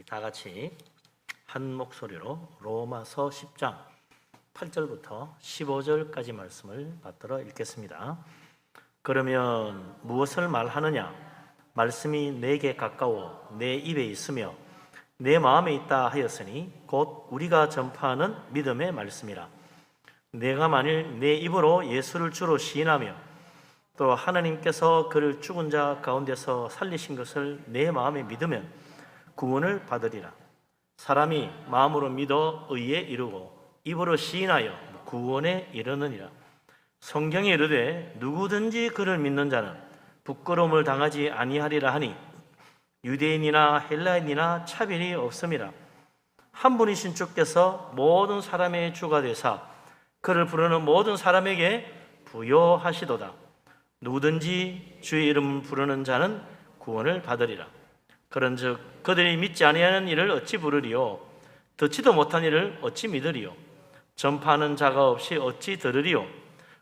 다 같이 한 목소리로 로마서 10장 8절부터 15절까지 말씀을 받들어 읽겠습니다. 그러면 무엇을 말하느냐? 말씀이 내게 가까워 내 입에 있으며 내 마음에 있다 하였으니 곧 우리가 전파하는 믿음의 말씀이라. 내가 만일 내 입으로 예수를 주로 시인하며 또 하나님께서 그를 죽은 자 가운데서 살리신 것을 내 마음에 믿으면 구원을 받으리라. 사람이 마음으로 믿어 의에 이르고 입으로 시인하여 구원에 이르느니라. 성경에 이르되 누구든지 그를 믿는 자는 부끄러움을 당하지 아니하리라 하니 유대인이나 헬라인이나 차별이 없음이라. 한 분이신 주께서 모든 사람의 주가 되사 그를 부르는 모든 사람에게 부여하시도다. 누구든지 주의 이름 부르는 자는 구원을 받으리라. 그런즉 그들이 믿지 아니하는 일을 어찌 부르리요? 듣지도 못한 일을 어찌 믿으리요? 전파하는 자가 없이 어찌 들으리요?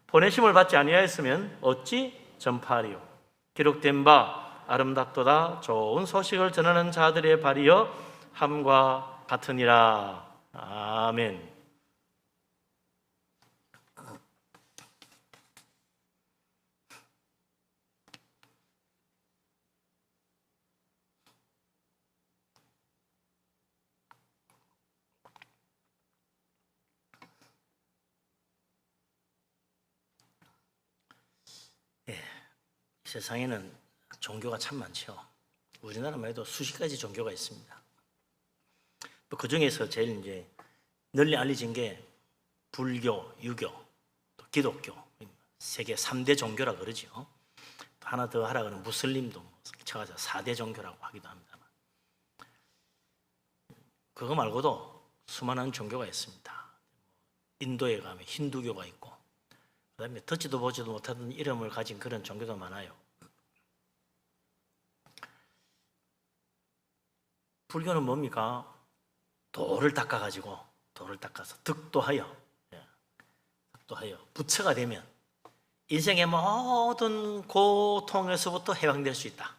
보내심을 받지 아니하였으면 어찌 전파하리요? 기록된 바 아름답도다 좋은 소식을 전하는 자들의 발이여 함과 같으니라. 아멘. 세상에는 종교가 참 많죠. 우리나라만 해도 수십 가지 종교가 있습니다. 그 중에서 제일 이제 널리 알려진 게 불교, 유교, 또 기독교, 세계 3대 종교라 그러죠. 또 하나 더 하라 그러면 무슬림도 쳐가지고 4대 종교라고 하기도 합니다. 그거 말고도 수많은 종교가 있습니다. 인도에 가면 힌두교가 있고, 그 다음에 듣지도 보지도 못하던 이름을 가진 그런 종교도 많아요. 불교는 뭡니까? 돌을 닦아가지고, 돌을 닦아서 득도하여 부처가 되면 인생의 모든 고통에서부터 해방될 수 있다.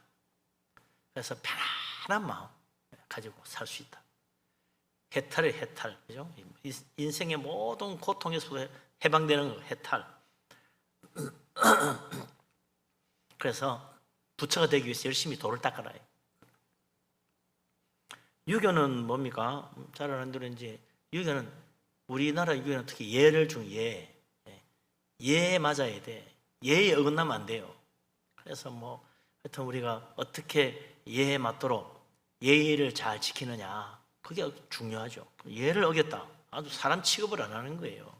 그래서 편안한 마음 가지고 살 수 있다. 해탈, 그죠? 인생의 모든 고통에서부터 해방되는 거, 해탈. 그래서 부처가 되기 위해서 열심히 돌을 닦아라. 유교는 뭡니까? 잘 아는 대로 이제 유교는 우리나라 유교는 특히 예를 중 예에 맞아야 돼. 예에 어긋나면 안 돼요. 그래서 하여튼 우리가 어떻게 예에 맞도록 예의를 잘 지키느냐, 그게 중요하죠. 예를 어겼다, 아주 사람 취급을 안 하는 거예요.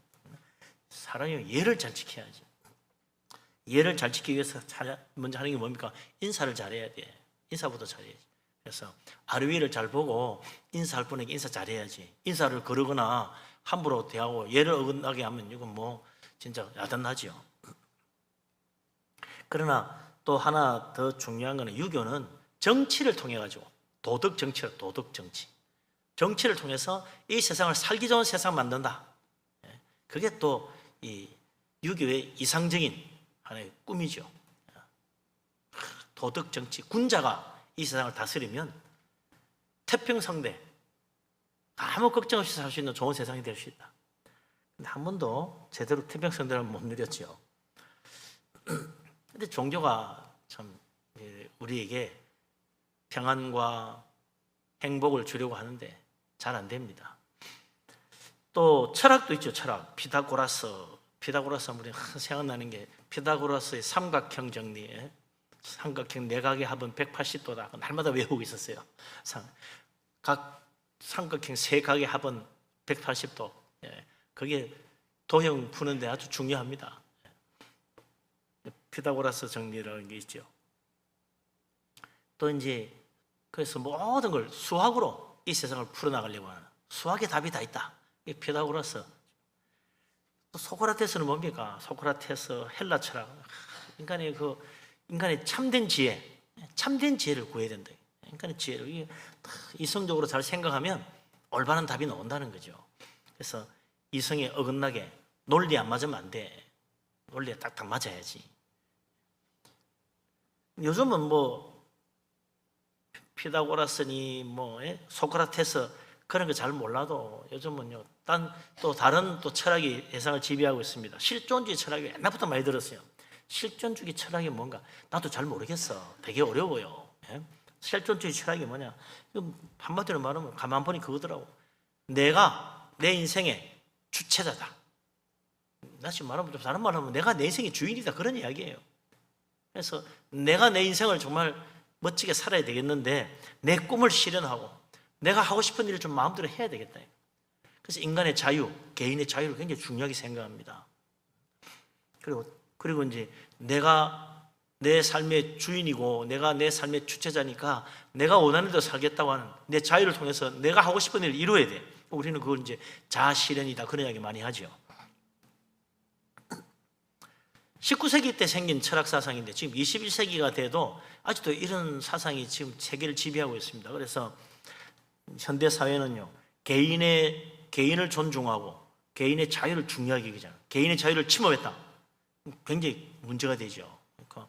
사람이 예를 잘 지켜야지. 예를 잘 지키기 위해서 먼저 하는 게 뭡니까? 인사를 잘해야 돼. 인사부터 잘해야지. 그래서 아르위를 잘 보고 인사할 분에게 인사 잘해야지. 인사를 거르거나 함부로 대하고 예를 어긋나게 하면 이건 진짜 야단나죠. 그러나 또 하나 더 중요한 거는 유교는 정치를 통해 가지고 도덕 정치. 정치를 통해서 이 세상을 살기 좋은 세상 만든다. 그게 또 이 유교의 이상적인 하나의 꿈이죠. 도덕 정치, 군자가 이 세상을 다스리면 태평성대, 아무 걱정 없이 살 수 있는 좋은 세상이 될 수 있다. 근데 한 번도 제대로 태평성대를 못 누렸죠. 근데 종교가 참 우리에게 평안과 행복을 주려고 하는데 잘 안 됩니다. 또 철학도 있죠. 철학. 피타고라스 우리 생각나는 게 피타고라스의 삼각형 정리. 삼각형 내각의 합은 180도다. 날마다 외우고 있었어요. 각 삼각형 세 각의 합은 180도. 그게 도형 푸는데 아주 중요합니다. 피타고라스 정리라는 게 있죠. 또 이제 그래서 모든 걸 수학으로 이 세상을 풀어나가려고 하는, 수학의 답이 다 있다. 이 피타고라스. 또 소크라테스는 뭡니까? 소크라테스 헬라 철학. 인간의 참된 지혜를 구해야 된다. 인간의 지혜를 이성적으로 잘 생각하면 올바른 답이 나온다는 거죠. 그래서 이성에 어긋나게 논리 안 맞으면 안 돼. 논리에 딱딱 맞아야지. 요즘은 피타고라스니 소크라테스 그런 거 잘 몰라도 요즘은요 또 다른 철학이 세상을 지배하고 있습니다. 실존주의 철학이 옛날부터 많이 들었어요. 실존주의 철학이 뭔가 나도 잘 모르겠어. 되게 어려워요. 실존주의 철학이 뭐냐? 한마디로 말하면 가만 보니 그거더라고. 내가 내 인생의 주체자다. 다시 말하면 좀 다른 말하면 내가 내 인생의 주인이다 그런 이야기예요. 그래서 내가 내 인생을 정말 멋지게 살아야 되겠는데 내 꿈을 실현하고 내가 하고 싶은 일을 좀 마음대로 해야 되겠다. 그래서 인간의 자유, 개인의 자유를 굉장히 중요하게 생각합니다. 그리고 이제 내가 내 삶의 주인이고 내가 내 삶의 주체자니까 내가 원하는 대로 살겠다고 하는 내 자유를 통해서 내가 하고 싶은 일을 이루어야 돼. 우리는 그걸 이제 자아 실현이다 그런 이야기 많이 하죠. 19세기 때 생긴 철학 사상인데 지금 21세기가 돼도 아직도 이런 사상이 지금 세계를 지배하고 있습니다. 그래서 현대 사회는요, 개인을 존중하고 개인의 자유를 중요하게 여기잖아요. 개인의 자유를 침범했다. 굉장히 문제가 되죠. 그러니까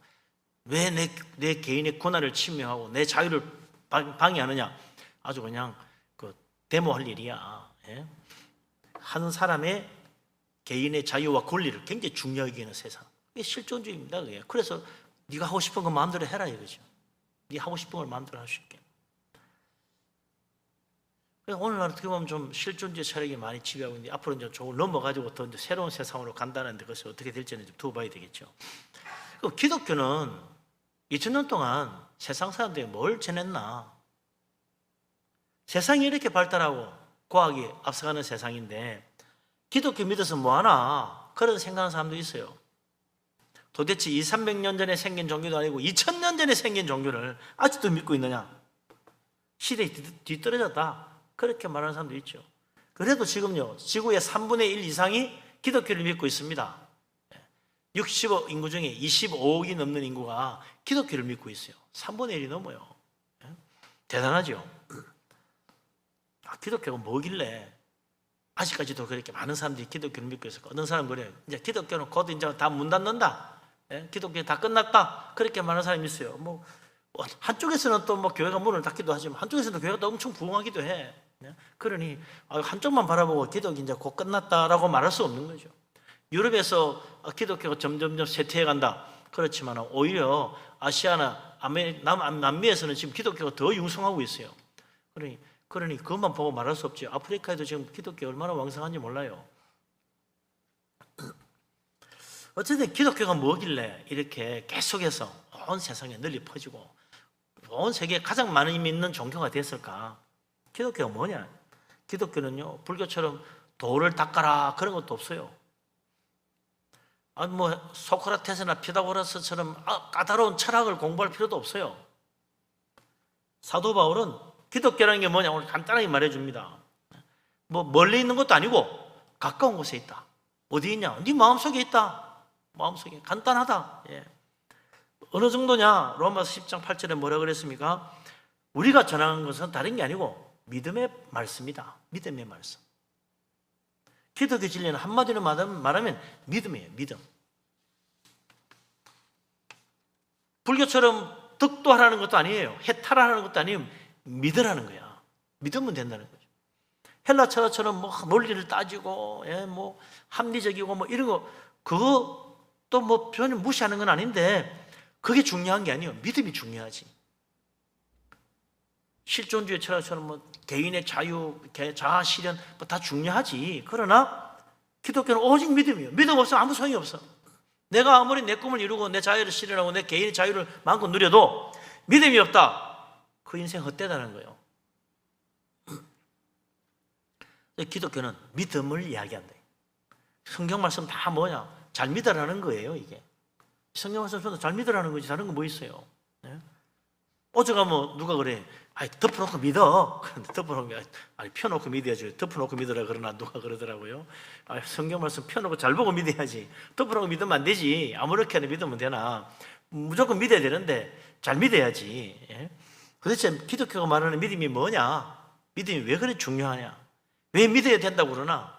왜 내 개인의 권한을 침해하고 내 자유를 방해하느냐? 아주 그냥 데모할 일이야. 한 사람의 개인의 자유와 권리를 굉장히 중요하게 여기는 세상. 이게 실존주의입니다. 그게. 그래서 네가 하고 싶은 거 마음대로 해라 이거죠. 네 하고 싶은 걸 마음대로 할 수 있게. 오늘날 어떻게 보면 좀 실존주의 철학이 많이 지배하고 있는데 앞으로 이제 조금 넘어가지고 더 이제 새로운 세상으로 간다는데 그것이 어떻게 될지는 좀 두고 봐야 되겠죠. 기독교는 2000년 동안 세상 사람들이 뭘 지냈나? 세상이 이렇게 발달하고 과학이 앞서가는 세상인데 기독교 믿어서 뭐하나? 그런 생각하는 사람도 있어요. 도대체 200~300년 전에 생긴 종교도 아니고 2000년 전에 생긴 종교를 아직도 믿고 있느냐? 시대에 뒤떨어졌다. 그렇게 말하는 사람도 있죠. 그래도 지금요, 지구의 3분의 1 이상이 기독교를 믿고 있습니다. 60억 인구 중에 25억이 넘는 인구가 기독교를 믿고 있어요. 3분의 1이 넘어요. 대단하죠? 기독교가 뭐길래 아직까지도 그렇게 많은 사람들이 기독교를 믿고 있을까? 어떤 사람은 그래요. 이제 기독교는 곧 이제 다 문 닫는다. 기독교 다 끝났다. 그렇게 말하는 사람이 있어요. 한쪽에서는 또 교회가 문을 닫기도 하지만 한쪽에서는 교회가 또 엄청 부흥하기도 해. 그러니 한쪽만 바라보고 기독이 이제 곧 끝났다라고 말할 수 없는 거죠. 유럽에서 기독교가 점점점 쇠퇴해 간다. 그렇지만 오히려 아시아나 남미에서는 지금 기독교가 더 융성하고 있어요. 그러니 그것만 보고 말할 수 없죠. 아프리카에도 지금 기독교 얼마나 왕성한지 몰라요. 어쨌든 기독교가 뭐길래 이렇게 계속해서 온 세상에 널리 퍼지고 온 세계에 가장 많이 믿는 종교가 됐을까? 기독교가 뭐냐? 기독교는요, 불교처럼 돌을 닦아라 그런 것도 없어요. 소크라테스나 피타고라스처럼 까다로운 철학을 공부할 필요도 없어요. 사도 바울은 기독교라는 게 뭐냐? 오늘 간단하게 말해줍니다. 멀리 있는 것도 아니고 가까운 곳에 있다. 어디 있냐? 네 마음속에 있다. 마음속에. 간단하다. 어느 정도냐? 로마서 10장 8절에 뭐라 그랬습니까? 우리가 전하는 것은 다른 게 아니고 믿음의 말씀이다. 믿음의 말씀. 기독교 진리는 한마디로 말하면 믿음이에요. 믿음. 불교처럼 득도하라는 것도 아니에요. 해탈하라는 것도 아니에요. 믿으라는 거야. 믿으면 된다는 거죠. 헬라 철학처럼 논리를 따지고 합리적이고 이런 거 그것도 전혀 무시하는 건 아닌데 그게 중요한 게 아니에요. 믿음이 중요하지. 실존주의 철학처럼 개인의 자유, 자아 실현 다 중요하지. 그러나 기독교는 오직 믿음이에요. 믿음 없으면 아무 소용이 없어. 내가 아무리 내 꿈을 이루고 내 자유를 실현하고 내 개인의 자유를 마음껏 누려도 믿음이 없다. 그 인생 헛되다는 거예요. 기독교는 믿음을 이야기한다. 성경 말씀 다 뭐냐? 잘 믿으라는 거예요, 이게. 성경 말씀 잘 믿으라는 거지. 다른 거 뭐 있어요? 어제 가면 누가 그래? 덮어놓고 믿어. 그런데 덮어놓고, 펴놓고 믿어야지. 덮어놓고 믿으라 그러나 누가 그러더라고요. 성경 말씀 펴놓고 잘 보고 믿어야지. 덮어놓고 믿으면 안 되지. 아무렇게나 믿으면 되나. 무조건 믿어야 되는데 잘 믿어야지. 도대체 기독교가 말하는 믿음이 뭐냐? 믿음이 왜 그래 중요하냐? 왜 믿어야 된다고 그러나?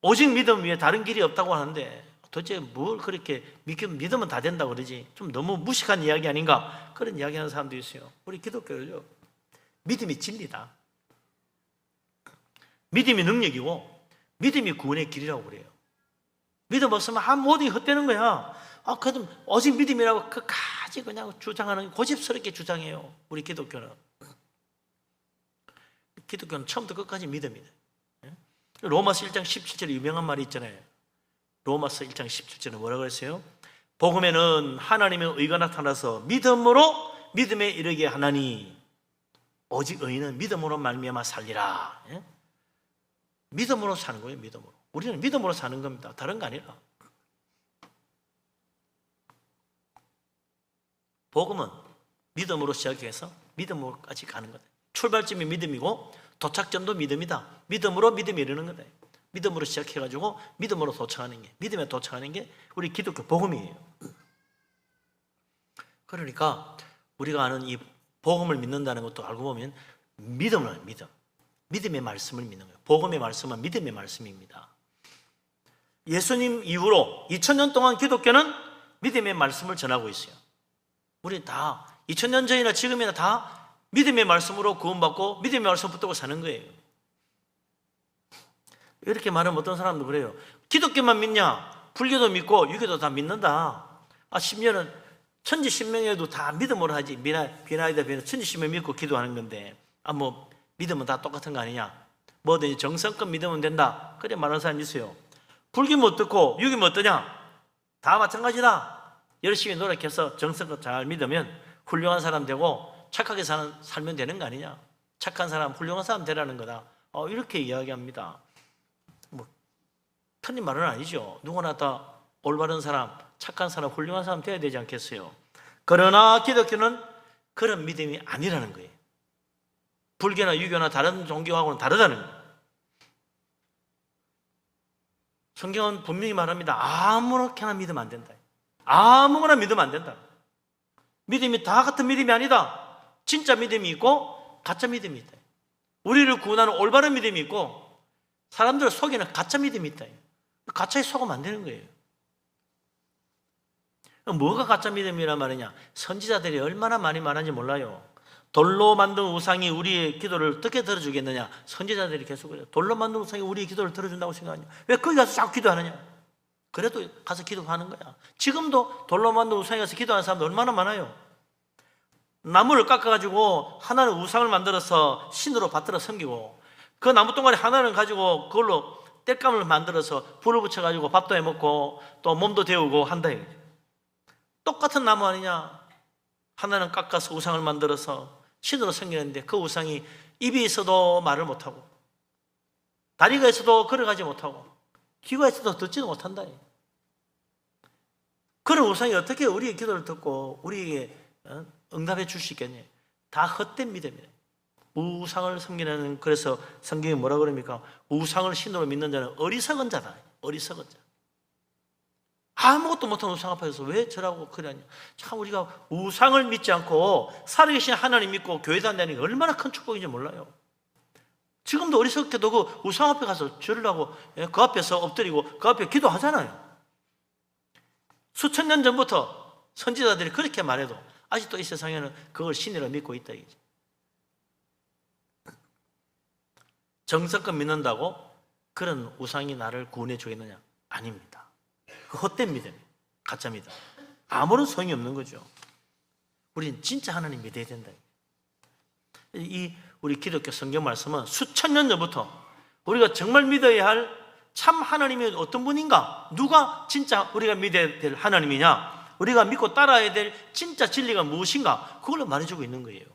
오직 믿음 위에 다른 길이 없다고 하는데 도대체 뭘 그렇게 믿으면 다 된다고 그러지? 좀 너무 무식한 이야기 아닌가? 그런 이야기하는 사람도 있어요. 우리 기독교를요, 믿음이 진리다, 믿음이 능력이고 믿음이 구원의 길이라고 그래요. 믿음 없으면 모든 게 헛되는 거야. 그래도 오직 믿음이라고 끝까지 그냥 주장하는, 고집스럽게 주장해요. 우리 기독교는 처음부터 끝까지 믿음이다. 로마서 1장 17절에 유명한 말이 있잖아요. 로마서 1장 17절에 뭐라고 했어요? 복음에는 하나님의 의가 나타나서 믿음으로 믿음에 이르게 하나니 오직 의인은 믿음으로 말미암아 살리라. 믿음으로 사는 거예요. 믿음으로. 우리는 믿음으로 사는 겁니다. 다른 거 아니라. 복음은 믿음으로 시작해서 믿음으로까지 가는 거다. 출발점이 믿음이고 도착점도 믿음이다. 믿음으로 믿음이 이르는 거다. 믿음으로 시작해가지고 믿음으로 도착하는 게, 믿음에 도착하는 게 우리 기독교 복음이에요. 그러니까 우리가 아는 이 복음을 믿는다는 것도 알고 보면 믿음을 믿음의 말씀을 믿는 거예요. 복음의 말씀은 믿음의 말씀입니다. 예수님 이후로 2000년 동안 기독교는 믿음의 말씀을 전하고 있어요. 우리 다 2000년 전이나 지금이나 다 믿음의 말씀으로 구원받고 믿음의 말씀 붙들고 사는 거예요. 이렇게 말하면 어떤 사람도 그래요. 기독교만 믿냐? 불교도 믿고 유교도 다 믿는다. 심지어는 천지신명에도 다 믿음으로 하지. 비나이다 천지신명 믿고 기도하는 건데 뭐 믿음은 다 똑같은 거 아니냐? 뭐든지 정성껏 믿으면 된다. 그래 말하는 사람이 있어요. 불교면 어떻고 유교면 어떠냐? 다 마찬가지다. 열심히 노력해서 정성껏 잘 믿으면 훌륭한 사람 되고 착하게 살면 되는 거 아니냐? 착한 사람, 훌륭한 사람 되라는 거다. 이렇게 이야기합니다. 편리 말은 아니죠. 누구나 다 올바른 사람, 착한 사람, 훌륭한 사람 되어야 되지 않겠어요? 그러나 기독교는 그런 믿음이 아니라는 거예요. 불교나 유교나 다른 종교하고는 다르다는 거예요. 성경은 분명히 말합니다. 아무렇게나 믿으면 안 된다. 아무거나 믿으면 안 된다. 믿음이 다 같은 믿음이 아니다. 진짜 믿음이 있고 가짜 믿음이 있다. 우리를 구원하는 올바른 믿음이 있고 사람들을 속이는 가짜 믿음이 있다. 가짜에 속으면 안 되는 거예요. 뭐가 가짜 믿음이란 말이냐? 선지자들이 얼마나 많이 말하는지 몰라요. 돌로 만든 우상이 우리의 기도를 어떻게 들어주겠느냐? 선지자들이 계속 그래요. 돌로 만든 우상이 우리의 기도를 들어준다고 생각하냐? 왜 거기 가서 자꾸 기도하느냐? 그래도 가서 기도하는 거야. 지금도 돌로 만든 우상에 가서 기도하는 사람들 얼마나 많아요. 나무를 깎아가지고 하나는 우상을 만들어서 신으로 받들어 섬기고 그 나무 동아리 하나는 가지고 그걸로 땔감을 만들어서 불을 붙여가지고 밥도 해먹고 또 몸도 데우고 한다. 똑같은 나무 아니냐? 하나는 깎아서 우상을 만들어서 신으로 섬기는데 그 우상이 입이 있어도 말을 못하고 다리가 있어도 걸어가지 못하고 귀가 있어도 듣지도 못한다. 그런 우상이 어떻게 우리의 기도를 듣고 우리에게 응답해 줄 수 있겠냐? 다 헛된 믿음이에요. 우상을 섬기는, 그래서 성경이 뭐라 그럽니까? 우상을 신으로 믿는 자는 어리석은 자다. 어리석은 자. 아무것도 못한 우상 앞에서 왜 저라고 그러냐? 참 우리가 우상을 믿지 않고 살아계신 하나님 믿고 교회 다니는 게 얼마나 큰 축복인지 몰라요. 지금도 어리석게도 그 우상 앞에 가서 절을 하고 그 앞에서 엎드리고 그 앞에 기도하잖아요. 수천 년 전부터 선지자들이 그렇게 말해도 아직도 이 세상에는 그걸 신이라 믿고 있다 이거지. 정성껏 믿는다고 그런 우상이 나를 구원해 주겠느냐? 아닙니다. 그 헛된 믿음이에요. 가짜 믿음. 아무런 소용이 없는 거죠. 우리는 진짜 하나님 믿어야 된다. 이 우리 기독교 성경 말씀은 수천 년 전부터 우리가 정말 믿어야 할 참 하나님이 어떤 분인가? 누가 진짜 우리가 믿어야 될 하나님이냐? 우리가 믿고 따라야 될 진짜 진리가 무엇인가? 그걸로 말해주고 있는 거예요.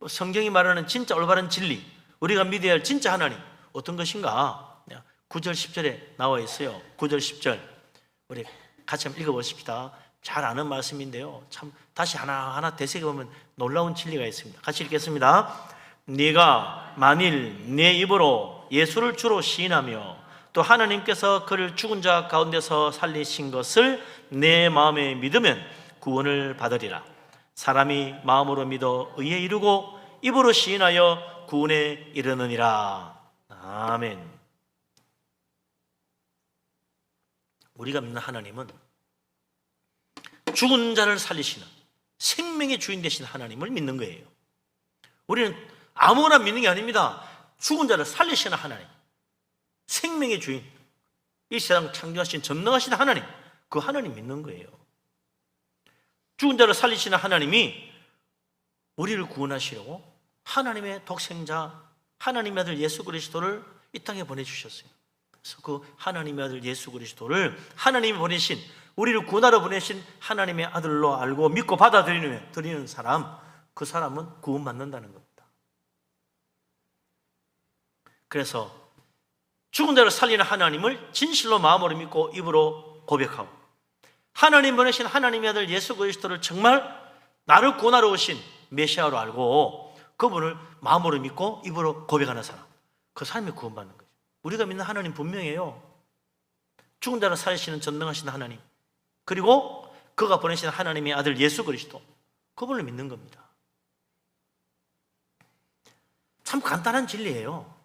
성경이 말하는 진짜 올바른 진리, 우리가 믿어야 할 진짜 하나님 어떤 것인가? 9절 10절에 나와 있어요. 9절 10절 우리 같이 한번 읽어보십시다. 잘 아는 말씀인데요, 참 다시 하나하나 되새겨보면 놀라운 진리가 있습니다. 같이 읽겠습니다. 네가 만일 네 입으로 예수를 주로 시인하며 또 하나님께서 그를 죽은 자 가운데서 살리신 것을 내 마음에 믿으면 구원을 받으리라. 사람이 마음으로 믿어 의에 이르고 입으로 시인하여 구원에 이르느니라. 아멘. 우리가 믿는 하나님은 죽은 자를 살리시는 생명의 주인 되신 하나님을 믿는 거예요. 우리는 아무나 믿는 게 아닙니다. 죽은 자를 살리시는 하나님, 생명의 주인, 이 세상 창조하신 전능하신 하나님, 그 하나님 믿는 거예요. 죽은 자를 살리시는 하나님이 우리를 구원하시려고 하나님의 독생자, 하나님의 아들 예수 그리스도를 이 땅에 보내주셨어요. 그래서 그 하나님의 아들 예수 그리스도를 하나님이 보내신, 우리를 구원하러 보내신 하나님의 아들로 알고 믿고 받아들이는 사람, 그 사람은 구원받는다는 겁니다. 그래서 죽은 자를 살리는 하나님을 진실로 마음으로 믿고 입으로 고백하고, 하나님 보내신 하나님의 아들 예수 그리스도를 정말 나를 구원하러 오신 메시아로 알고 그분을 마음으로 믿고 입으로 고백하는 사람, 그 사람이 구원받는 거죠. 우리가 믿는 하나님 분명해요. 죽은 자를 살리시는 전능하신 하나님, 그리고 그가 보내신 하나님의 아들 예수 그리스도, 그분을 믿는 겁니다. 참 간단한 진리예요.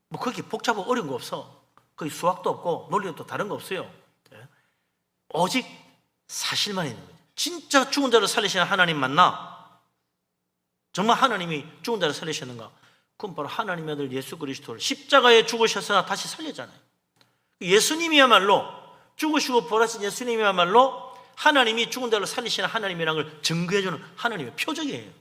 뭐 거기 복잡하고 어려운 거 없어. 거기 수학도 없고 논리도 다른 거 없어요. 오직 사실만 있는 거예요. 진짜 죽은 자를 살리시는 하나님 맞나? 정말 하나님이 죽은 자를 살리셨는가? 그건 바로 하나님의 아들 예수 그리스도를 십자가에 죽으셨으나 다시 살렸잖아요. 예수님이야말로, 죽으시고 부활하신 예수님이야말로 하나님이 죽은 자를 살리시는 하나님이라는 걸 증거해주는 하나님의 표적이에요.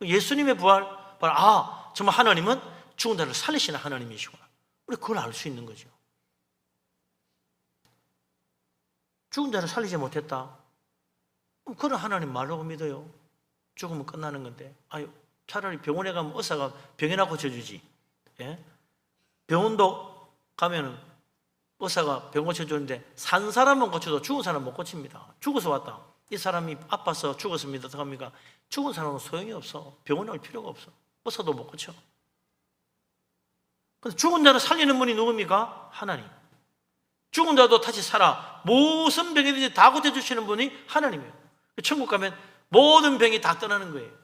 예수님의 부활, 바로 정말 하나님은 죽은 자를 살리시는 하나님이시구나. 우리 그걸 알 수 있는 거죠. 죽은 자를 살리지 못했다, 그럼 그런 하나님 말라고 믿어요? 죽으면 끝나는 건데, 차라리 병원에 가면 의사가 병이나 고쳐주지. 병원도 가면은 의사가 병 고쳐주는데 산 사람은 고쳐도 죽은 사람은 못 고칩니다. 죽어서 왔다, 이 사람이 아파서 죽었습니다, 어떡합니까? 죽은 사람은 소용이 없어. 병원에 올 필요가 없어. 의사도 못 고쳐. 그래서 죽은 자를 살리는 분이 누굽니까? 하나님. 죽은 자도 다시 살아, 무슨 병이든지 다 고쳐주시는 분이 하나님이에요. 천국 가면 모든 병이 다 떠나는 거예요.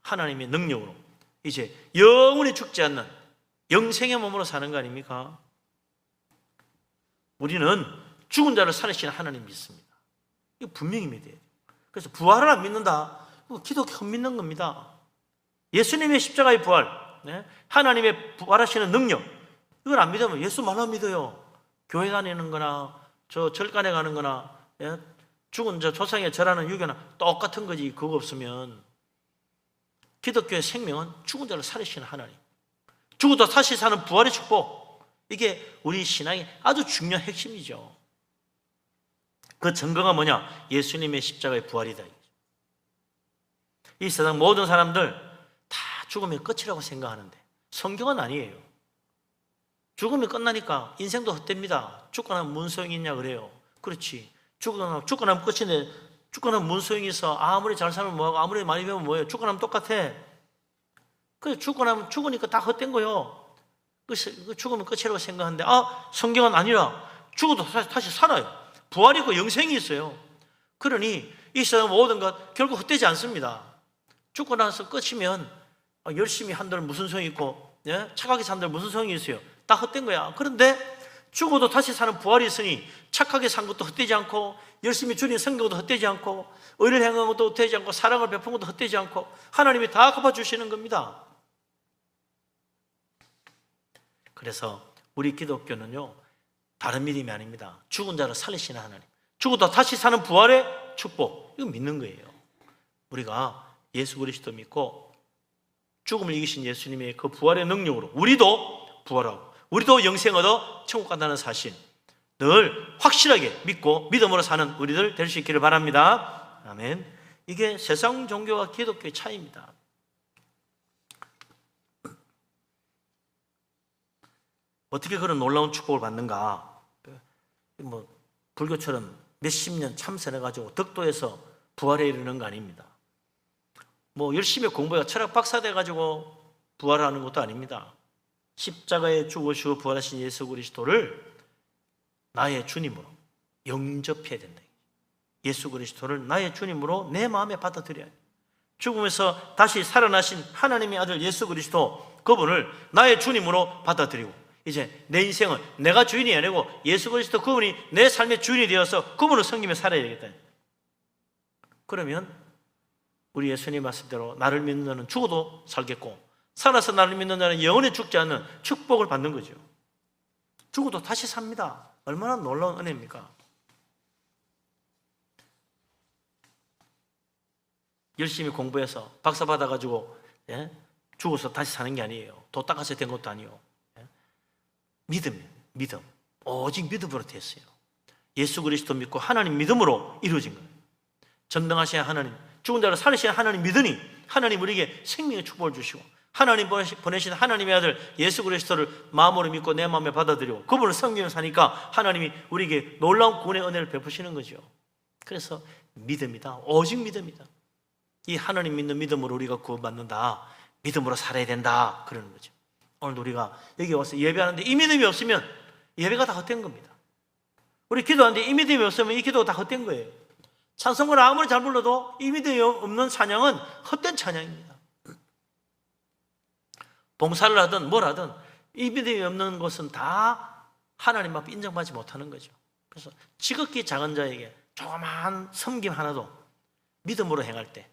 하나님의 능력으로 이제 영원히 죽지 않는 영생의 몸으로 사는 거 아닙니까? 우리는 죽은 자를 살리시는 하나님 믿습니다. 이거 분명히 믿어야 돼요. 그래서 부활을 안 믿는다, 기독교 안 믿는 겁니다. 예수님의 십자가의 부활, 하나님의 부활하시는 능력, 이걸 안 믿으면 예수 말만 믿어요. 교회 다니는 거나 저 절간에 가는 거나 죽은 저 조상에 절하는 유교나 똑같은 거지. 그거 없으면 기독교의 생명은 죽은 자를 살리시는 하나님, 죽어도 다시 사는 부활의 축복, 이게 우리 신앙의 아주 중요한 핵심이죠. 그 증거가 뭐냐? 예수님의 십자가의 부활이다. 이 세상 모든 사람들 다 죽으면 끝이라고 생각하는데 성경은 아니에요. 죽으면 끝나니까 인생도 헛됩니다. 죽고 나면 무슨 소용이 있냐 그래요. 그렇지. 죽고 나면 끝인데, 죽고 나면 무슨 소용이 있어? 아무리 잘 살면 뭐하고 아무리 많이 배우면 뭐예요? 죽고 나면 똑같아. 그래서 죽고 나면 죽으니까 다 헛된 거예요. 죽으면 끝이라고 생각하는데, 성경은 아니라 죽어도 다시 살아요. 부활이고 영생이 있어요. 그러니 이 세상 모든 것 결국 헛되지 않습니다. 죽고 나서 끝이면 열심히 한들 무슨 소용이 있고, 착하게 산들 무슨 소용이 있어요? 다 헛된 거야. 그런데 죽어도 다시 사는 부활이 있으니 착하게 산 것도 헛되지 않고, 열심히 주님 섬긴 것도 헛되지 않고, 의를 행한 것도 헛되지 않고, 사랑을 베푼 것도 헛되지 않고, 하나님이 다 갚아주시는 겁니다. 그래서 우리 기독교는요, 다른 믿음이 아닙니다. 죽은 자를 살리시는 하나님, 죽어도 다시 사는 부활의 축복, 이거 믿는 거예요. 우리가 예수 그리스도 믿고 죽음을 이기신 예수님의 그 부활의 능력으로 우리도 부활하고 우리도 영생 얻어 천국 간다는 사실 늘 확실하게 믿고 믿음으로 사는 우리들 될 수 있기를 바랍니다. 아멘. 이게 세상 종교와 기독교의 차이입니다. 어떻게 그런 놀라운 축복을 받는가? 불교처럼 몇십 년 참선해가지고 덕도에서 부활에 이르는 거 아닙니다. 열심히 공부해서 철학 박사 돼가지고 부활하는 것도 아닙니다. 십자가에 죽으시고 부활하신 예수 그리스도를 나의 주님으로 영접해야 된다. 예수 그리스도를 나의 주님으로 내 마음에 받아들여야 돼. 죽음에서 다시 살아나신 하나님의 아들 예수 그리스도, 그분을 나의 주님으로 받아들이고 이제 내 인생은 내가 주인이 아니고 예수 그리스도 그분이 내 삶의 주인이 되어서 그분을 섬기며 살아야 되겠다. 그러면 우리 예수님 말씀대로 나를 믿는 자는 죽어도 살겠고 살아서 나를 믿는 자는 영원히 죽지 않는 축복을 받는 거죠. 죽어도 다시 삽니다. 얼마나 놀라운 은혜입니까? 열심히 공부해서 박사 받아가지고 죽어서 다시 사는 게 아니에요. 도 닦아서 된 것도 아니에요. 믿음. 오직 믿음으로 됐어요. 예수 그리스도 믿고 하나님 믿음으로 이루어진 거예요. 전능하신 하나님, 죽은 자를 살리신 하나님 믿으니 하나님 우리에게 생명의 축복을 주시고 하나님 보내신 하나님의 아들 예수 그리스도를 마음으로 믿고 내 마음에 받아들이고 그분을 섬기며 사니까 하나님이 우리에게 놀라운 구원의 은혜를 베푸시는 거죠. 그래서 믿음이다. 오직 믿음이다. 이 하나님 믿는 믿음으로 우리가 구원받는다. 믿음으로 살아야 된다. 그러는 거죠. 오늘 우리가 여기 와서 예배하는데 이 믿음이 없으면 예배가 다 헛된 겁니다. 우리 기도하는데 이 믿음이 없으면 이 기도가 다 헛된 거예요. 찬송을 아무리 잘 불러도 이 믿음이 없는 찬양은 헛된 찬양입니다. 봉사를 하든 뭘 하든 이 믿음이 없는 것은 다 하나님 앞에 인정받지 못하는 거죠. 그래서 지극히 작은 자에게 조그마한 섬김 하나도 믿음으로 행할 때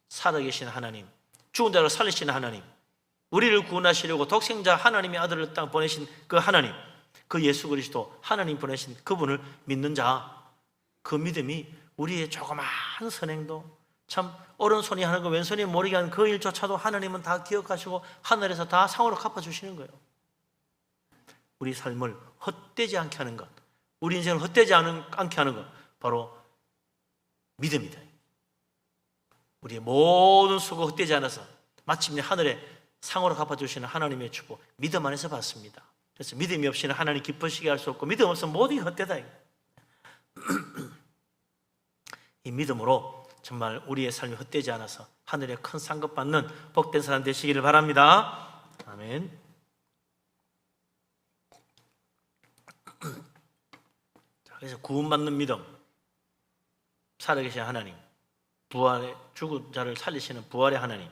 살아계신 하나님, 죽은 자를 살리시는 하나님, 우리를 구원하시려고 독생자 하나님의 아들을 땅 보내신 그 하나님, 그 예수 그리스도 하나님 보내신 그분을 믿는 자, 그 믿음이 우리의 조그마한 선행도 참 오른손이 하는 거 왼손이 모르게 하는 그 일조차도 하나님은 다 기억하시고 하늘에서 다 상으로 갚아주시는 거예요. 우리 삶을 헛되지 않게 하는 것, 우리 인생을 헛되지 않게 하는 것, 바로 믿음이다. 우리의 모든 수고 헛되지 않아서 마침내 하늘에 상으로 갚아주시는 하나님의 축복, 믿음 안에서 받습니다. 그래서 믿음이 없이는 하나님 기쁘시게 할 수 없고 믿음 없으면 모든 게 헛되다. 이 믿음으로 정말 우리의 삶이 헛되지 않아서 하늘에 큰 상급 받는 복된 사람 되시기를 바랍니다. 아멘. 그래서 구원받는 믿음, 살아계신 하나님, 부활의 죽은 자를 살리시는 부활의 하나님,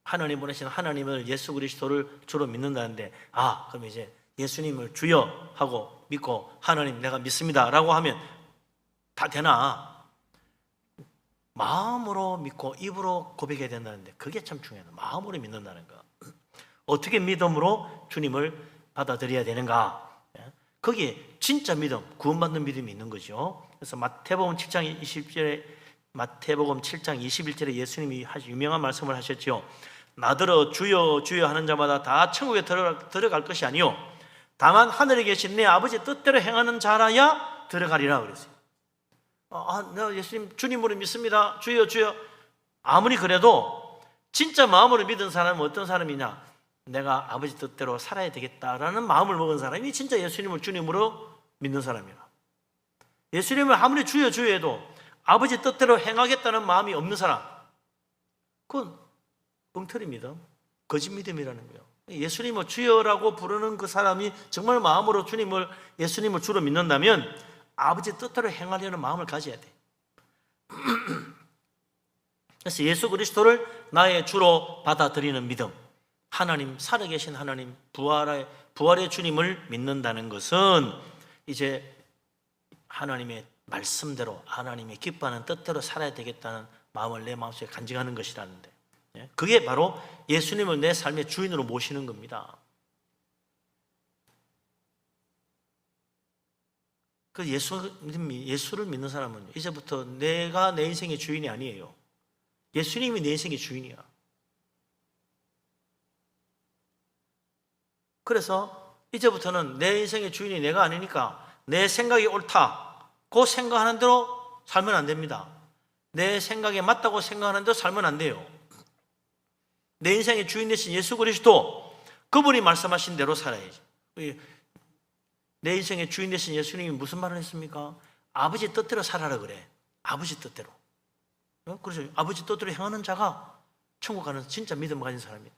하나님 보내신 하나님을 예수 그리스도를 주로 믿는다는데, 그럼 이제 예수님을 주여 하고 믿고 하나님 내가 믿습니다 라고 하면 다 되나? 마음으로 믿고 입으로 고백해야 된다는데 그게 참 중요해요. 마음으로 믿는다는 거. 어떻게 믿음으로 주님을 받아들여야 되는가? 거기에 진짜 믿음, 구원받는 믿음이 있는 거죠. 그래서 마태복음 7장 21절에 예수님이 유명한 말씀을 하셨죠. 나더러 주여 주여 하는 자마다 다 천국에 들어갈 것이 아니요 다만 하늘에 계신 내 아버지 뜻대로 행하는 자라야 들어가리라 그랬어요. 내가 예수님 주님으로 믿습니다. 주여 주여. 아무리 그래도 진짜 마음으로 믿은 사람은 어떤 사람이냐? 내가 아버지 뜻대로 살아야 되겠다라는 마음을 먹은 사람이 진짜 예수님을 주님으로 믿는 사람이야. 예수님을 아무리 주여 주여 해도 아버지 뜻대로 행하겠다는 마음이 없는 사람, 그건 엉터리 믿음, 거짓 믿음이라는 거예요. 예수님을 주여라고 부르는 그 사람이 정말 마음으로 예수님을 주로 믿는다면 아버지 뜻대로 행하려는 마음을 가져야 돼. 그래서 예수 그리스도를 나의 주로 받아들이는 믿음, 하나님, 살아계신 하나님, 부활의 주님을 믿는다는 것은 이제 하나님의 말씀대로 하나님의 기뻐하는 뜻대로 살아야 되겠다는 마음을 내 마음속에 간직하는 것이라는데, 그게 바로 예수님을 내 삶의 주인으로 모시는 겁니다. 그 예수를 믿는 사람은 이제부터 내가 내 인생의 주인이 아니에요. 예수님이 내 인생의 주인이야. 그래서 이제부터는 내 인생의 주인이 내가 아니니까 내 생각이 옳다, 그 생각하는 대로 살면 안 됩니다. 내 생각에 맞다고 생각하는 대로 살면 안 돼요. 내 인생의 주인 되신 예수 그리스도, 그분이 말씀하신 대로 살아야지. 내 인생의 주인 되신 예수님이 무슨 말을 했습니까? 아버지 뜻대로 살아라 그래. 아버지 뜻대로. 그래서 아버지 뜻대로 행하는 자가 천국 가는 진짜 믿음 가진 사람이에요.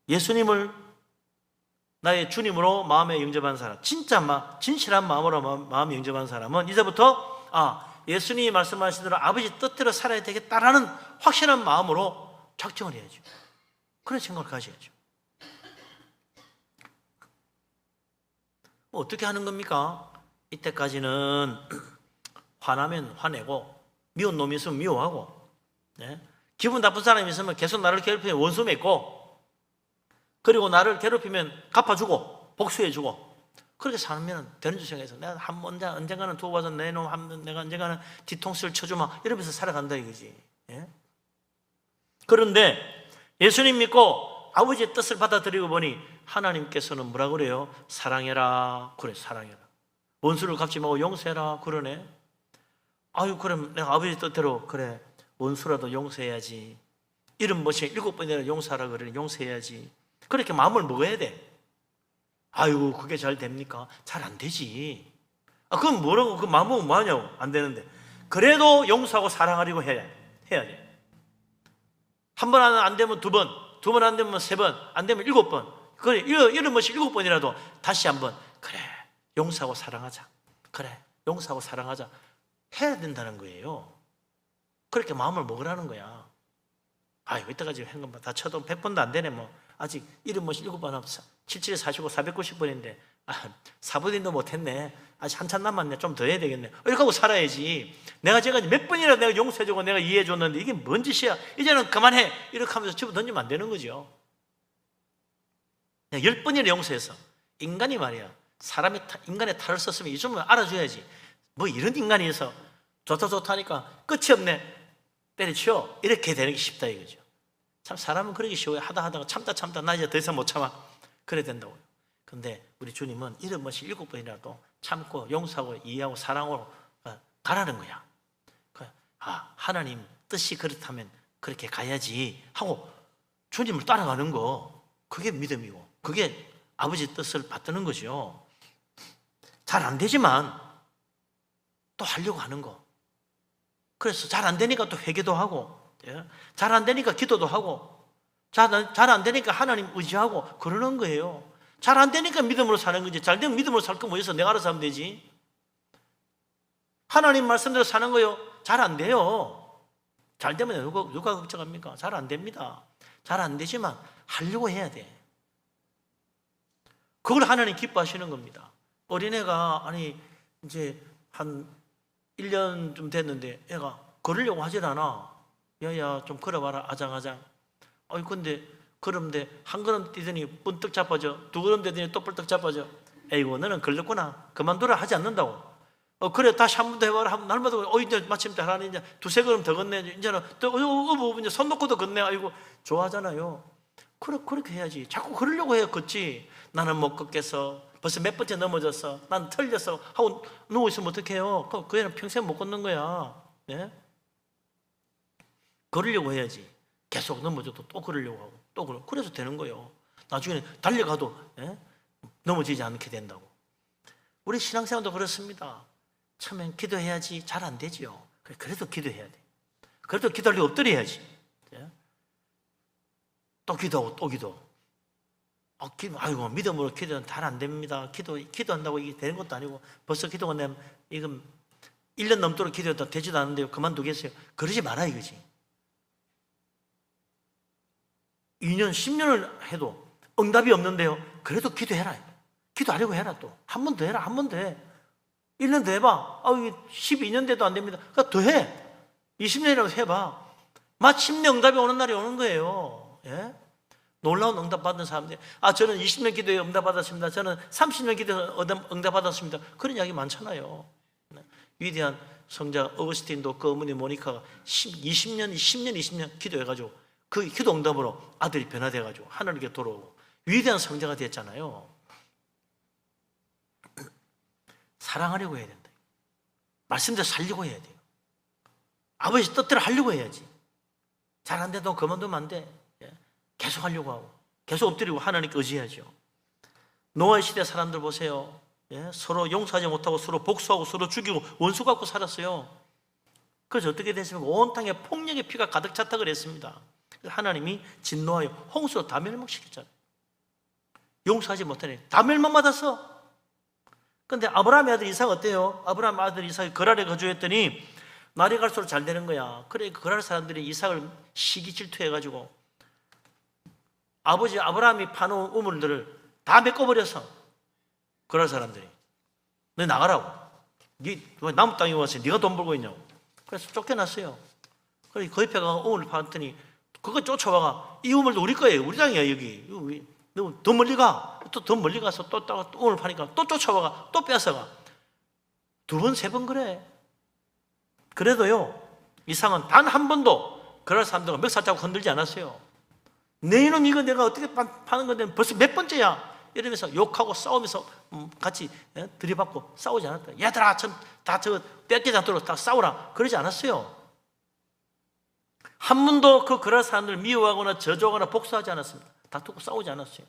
예수님을 나의 주님으로 마음에 영접한 사람, 진실한 마음으로 마음에 영접한 사람은 이제부터 예수님이 말씀하신 대로 아버지 뜻대로 살아야 되겠다라는 확실한 마음으로 작정을 해야죠. 그런 생각을 가져야죠. 어떻게 하는 겁니까? 이때까지는 화나면 화내고 미운 놈이 있으면 미워하고, 네? 기분 나쁜 사람이 있으면 계속 나를 괴롭히면 원수 맺고, 그리고 나를 괴롭히면 갚아주고 복수해주고, 그렇게 살면 되는 주생에서 내가 언젠가는 두고 봐서 내 놈 내가 언젠가는 뒤통수를 쳐주마 이러면서 살아간다 이거지. 예? 그런데 예수님 믿고 아버지의 뜻을 받아들이고 보니 하나님께서는 뭐라 그래요? 사랑해라. 그래, 사랑해라. 원수를 갚지 말고 용서해라. 그러네. 아유, 그럼 내가 아버지 뜻대로 그래, 원수라도 용서해야지. 이런 것이 7번이나 용서하라 그래, 용서해야지. 그렇게 마음을 먹어야 돼. 아유, 그게 잘 됩니까? 잘 안 되지. 그건 뭐라고, 그 마음 먹으면 뭐하냐고. 안 되는데. 그래도 용서하고 사랑하려고 해야 돼. 한 번 안 되면 두 번, 두 번 안 되면 세 번, 안 되면 7번. 그래, 이런 것이 7번이라도 다시 한번, 그래, 용서하고 사랑하자. 그래, 용서하고 사랑하자. 해야 된다는 거예요. 그렇게 마음을 먹으라는 거야. 아유, 이때까지 한 것만 다 쳐도 100번도 안 되네, 뭐. 아직 이런 것이 7번 하면 77에 45, 490번인데, 4번인도 못했네. 아직 한참 남았네. 좀 더 해야 되겠네. 이렇게 하고 살아야지. 내가 지금까지 몇 번이나 내가 용서해주고 내가 이해해줬는데 이게 뭔 짓이야? 이제는 그만해. 이렇게 하면서 집어 던지면 안 되는 거죠. 10번이나 용서해서. 인간이 말이야. 인간의 탈을 썼으면 이 정도는 알아줘야지. 뭐 이런 인간이 있어. 좋다 하니까 끝이 없네. 때려치워. 이렇게 되는 게 쉽다 이거죠. 참 사람은 그러기 쉬워요. 하다가 참다 나 이제 더 이상 못 참아. 그래야 된다고요. 근데 우리 주님은 이런 것이 7번이라도 참고 용서하고 이해하고 사랑으로 가라는 거야. 하나님 뜻이 그렇다면 그렇게 가야지 하고 주님을 따라가는 거, 그게 믿음이고 그게 아버지 뜻을 받드는 거죠. 잘 안 되지만 또 하려고 하는 거. 그래서 잘 안 되니까 또 회개도 하고, 잘 안 되니까 기도도 하고, 잘 안 되니까 하나님 의지하고 그러는 거예요. 잘 안 되니까 믿음으로 사는 거지. 잘 되면 믿음으로 살 거 뭐 있어? 내가 알아서 하면 되지. 하나님 말씀대로 사는 거요. 잘 안 돼요. 잘 되면 누가 걱정합니까? 잘 안 됩니다. 잘 안 되지만 하려고 해야 돼. 그걸 하나님 기뻐하시는 겁니다. 어린애가 이제 한 1년 좀 됐는데 애가 걸으려고 하질 않아. 야야 좀 걸어봐라. 아장아장. 근데 걸음데 한 걸음 뛰더니 번뜩 자빠져. 두 걸음 뛰더니 또 뻘떡 자빠져. 에이고 너는 걸렸구나. 그만두라 하지 않는다고. 그래 다시 한 번 더 해봐라. 날마다 이제 마침 잘하니 이제 두세 걸음 더 걷네. 이제는 또 이제 손 놓고도 걷네. 아이고 좋아하잖아요. 그렇게 해야지. 자꾸 걸으려고 해야 걷지. 나는 못 걷겠어. 벌써 몇 번째 넘어졌어. 난 틀렸어. 하고 누워있으면 어떡해요? 그 애는 평생 못 걷는 거야. 네? 걸으려고 해야지. 계속 넘어져도 또 걸으려고 하고 또 걸어. 그래서 되는 거예요. 나중에는 달려가도 넘어지지 않게 된다고. 우리 신앙생활도 그렇습니다. 처음엔 기도해야지 잘 안 되지요. 그래도 기도해야 돼. 그래도 기도하려고 엎드려야지. 또 기도하고 또 기도. 아이고 믿음으로 기도는 잘 안 됩니다. 기도한다고 이게 되는 것도 아니고 벌써 기도가 내면 이건 1년 넘도록 기도해도 되지도 않는데요. 그만두겠어요. 그러지 마라 이거지. 2년, 10년을 해도 응답이 없는데요. 그래도 기도해라. 기도하려고 해라 또. 한 번 더 해라. 한 번 더 해. 1년 더 해봐. 12년 돼도 안 됩니다. 그러니까 더 해. 20년이라도 해봐. 마침내 응답이 오는 날이 오는 거예요. 예? 놀라운 응답 받는 사람들. 저는 20년 기도에 응답 받았습니다. 저는 30년 기도에 응답 받았습니다. 그런 이야기 많잖아요. 위대한 성자 어거스틴도 그 어머니 모니카가 20년 기도해가지고 그 기도 응답으로 아들이 변화돼가지고 하나님께 돌아오고 위대한 성자가 됐잖아요. 사랑하려고 해야 된다. 말씀대로 살려고 해야 돼요. 아버지 뜻대로 하려고 해야지. 잘 안 돼도 그만두면 안 돼. 계속 하려고 하고 계속 엎드리고 하나님께 의지해야죠. 노아의 시대 사람들 보세요. 서로 용서하지 못하고 서로 복수하고 서로 죽이고 원수 갖고 살았어요. 그래서 어떻게 됐습니까? 온 땅에 폭력의 피가 가득 찼다 그랬습니다. 하나님이 진노하여 홍수로 다 멸망시켰잖아요. 용서하지 못하니 다 멸망받았어. 근데 아브라함의 아들 이삭 어때요? 아브라함 아들 이삭이 거랄에 거주했더니 날이 갈수록 잘 되는 거야. 그래 거랄 사람들이 이삭을 시기 질투해가지고 아버지 아브라함이 파놓은 우물들을 다 메꿔버려서 그럴 사람들이. 너 나가라고. 네 남의 땅에 와서 네가 돈 벌고 있냐고. 그래서 쫓겨났어요. 그래서 그 옆에 가서 우물을 파더니 그거 쫓아와가 이 우물도 우리 거예요. 우리 땅이야 여기. 너 더 멀리 가. 또 더 멀리 가서 또 우물 파니까 또 쫓아와가 또 뺏어가. 2번, 3번 그래. 그래도요 이상은 단 한 번도 그럴 사람들과 멱살 잡고 흔들지 않았어요. 내 이놈 이거 내가 어떻게 파는 건데 벌써 몇 번째야. 이러면서 욕하고 싸우면서 같이 들이받고 싸우지 않았다. 얘들아 다 저 뺏기지 않도록 다 싸우라. 그러지 않았어요. 한 번도 그럴 사람들을 미워하거나 저주하거나 복수하지 않았습니다. 다투고 싸우지 않았어요.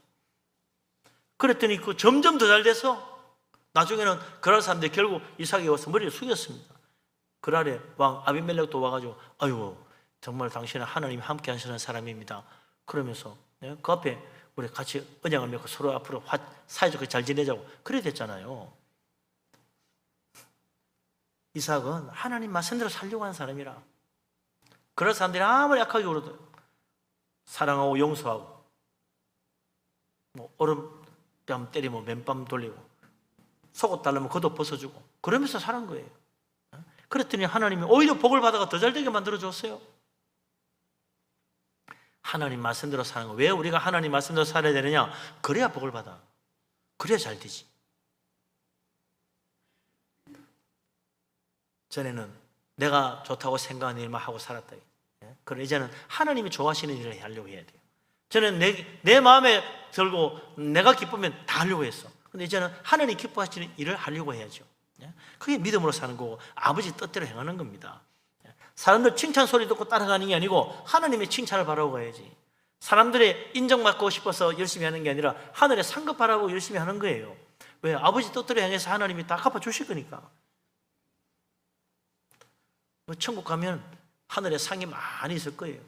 그랬더니 그 점점 더 잘 돼서 나중에는 그럴 사람들이 결국 이삭이 와서 머리를 숙였습니다. 그날에 왕 아비멜렉도 와가지고 아유 정말 당신은 하나님이 함께 하시는 사람입니다. 그러면서 그 앞에 우리 같이 언약을 맺고 서로 앞으로 사이좋게 잘 지내자고 그래 됐잖아요. 이삭은 하나님 말씀대로 살려고 하는 사람이라. 그런 사람들이 아무리 약하게 굴어도 사랑하고 용서하고 얼음뺨 때리면 맨밤 돌리고 속옷 달라면 겉옷 벗어주고 그러면서 사는 거예요. 그랬더니 하나님이 오히려 복을 받아가 더 잘되게 만들어줬어요. 하나님 말씀대로 사는 거. 왜 우리가 하나님 말씀대로 살아야 되느냐? 그래야 복을 받아. 그래야 잘 되지. 전에는 내가 좋다고 생각하는 일만 하고 살았다. 그럼 이제는 하나님이 좋아하시는 일을 하려고 해야 돼요. 저는 내 마음에 들고 내가 기쁘면 다 하려고 했어. 근데 이제는 하나님 기뻐하시는 일을 하려고 해야죠. 그게 믿음으로 사는 거고 아버지 뜻대로 행하는 겁니다. 사람들 칭찬 소리 듣고 따라가는 게 아니고 하나님의 칭찬을 바라고 가야지. 사람들의 인정받고 싶어서 열심히 하는 게 아니라 하늘의 상급 바라고 열심히 하는 거예요. 왜? 아버지 뜻대로 행해서 하나님이 다 갚아주실 거니까. 천국 가면 하늘에 상이 많이 있을 거예요.